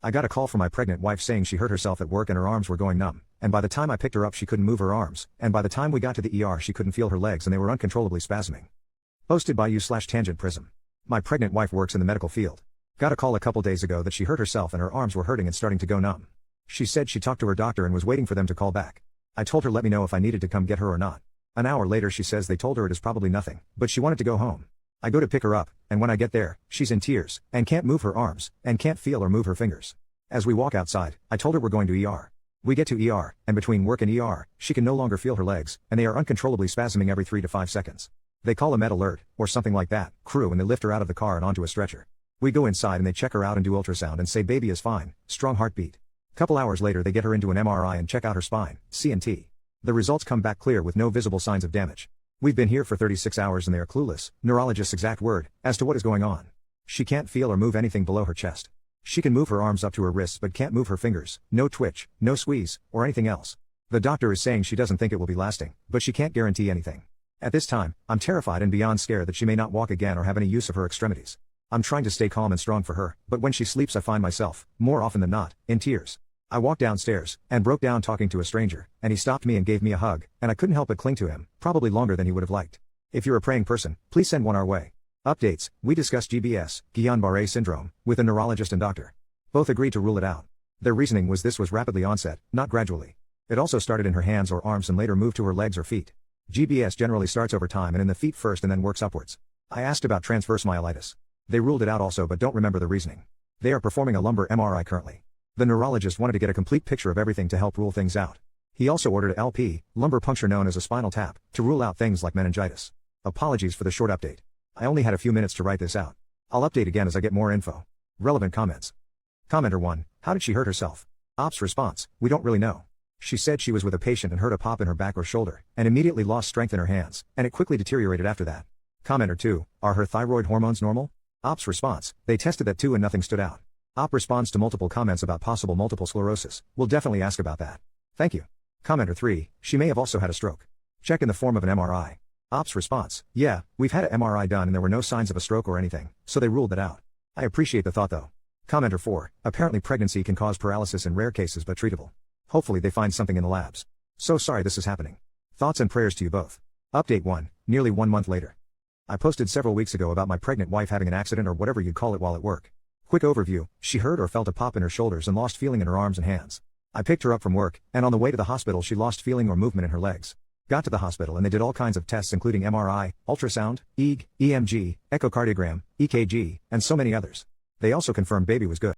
I got a call from my pregnant wife saying she hurt herself at work and her arms were going numb, and by the time I picked her up she couldn't move her arms, and by the time we got to the ER she couldn't feel her legs and they were uncontrollably spasming. Posted by you/TangentPrism. My pregnant wife works in the medical field. Got a call a couple days ago that she hurt herself and her arms were hurting and starting to go numb. She said she talked to her doctor and was waiting for them to call back. I told her let me know if I needed to come get her or not. An hour later she says they told her it is probably nothing, but she wanted to go home. I go to pick her up, and when I get there, she's in tears, and can't move her arms, and can't feel or move her fingers. As we walk outside, I told her we're going to ER. We get to ER, and between work and ER, she can no longer feel her legs, and they are uncontrollably spasming every 3 to 5 seconds. They call a med alert, or something like that, crew, and they lift her out of the car and onto a stretcher. We go inside and they check her out and do ultrasound and say baby is fine, strong heartbeat. Couple hours later they get her into an MRI and check out her spine, CT. The results come back clear with no visible signs of damage. We've been here for 36 hours and they are clueless, neurologist's exact word, as to what is going on. She can't feel or move anything below her chest. She can move her arms up to her wrists but can't move her fingers, no twitch, no squeeze, or anything else. The doctor is saying she doesn't think it will be lasting, but she can't guarantee anything. At this time, I'm terrified and beyond scared that she may not walk again or have any use of her extremities. I'm trying to stay calm and strong for her, but when she sleeps I find myself, more often than not, in tears. I walked downstairs, and broke down talking to a stranger, and he stopped me and gave me a hug, and I couldn't help but cling to him, probably longer than he would have liked. If you're a praying person, please send one our way. Updates: we discussed GBS, Guillain-Barré syndrome, with a neurologist and doctor. Both agreed to rule it out. Their reasoning was this was rapidly onset, not gradually. It also started in her hands or arms and later moved to her legs or feet. GBS generally starts over time and in the feet first and then works upwards. I asked about transverse myelitis. They ruled it out also but don't remember the reasoning. They are performing a lumbar MRI currently. The neurologist wanted to get a complete picture of everything to help rule things out. He also ordered a LP, lumbar puncture known as a spinal tap, to rule out things like meningitis. Apologies for the short update. I only had a few minutes to write this out. I'll update again as I get more info. Relevant comments. Commenter 1, how did she hurt herself? Ops response, we don't really know. She said she was with a patient and heard a pop in her back or shoulder, and immediately lost strength in her hands, and it quickly deteriorated after that. Commenter 2, are her thyroid hormones normal? Ops response, they tested that too and nothing stood out. Op responds to multiple comments about possible multiple sclerosis, we'll definitely ask about that. Thank you. Commenter 3, she may have also had a stroke. Check in the form of an MRI. Ops response, yeah, we've had an MRI done and there were no signs of a stroke or anything, so they ruled that out. I appreciate the thought though. Commenter 4, apparently pregnancy can cause paralysis in rare cases but treatable. Hopefully they find something in the labs. So sorry this is happening. Thoughts and prayers to you both. Update 1, nearly 1 month later. I posted several weeks ago about my pregnant wife having an accident or whatever you'd call it while at work. Quick overview, she heard or felt a pop in her shoulders and lost feeling in her arms and hands. I picked her up from work, and on the way to the hospital she lost feeling or movement in her legs. Got to the hospital and they did all kinds of tests including MRI, ultrasound, EEG, EMG, echocardiogram, EKG, and so many others. They also confirmed baby was good.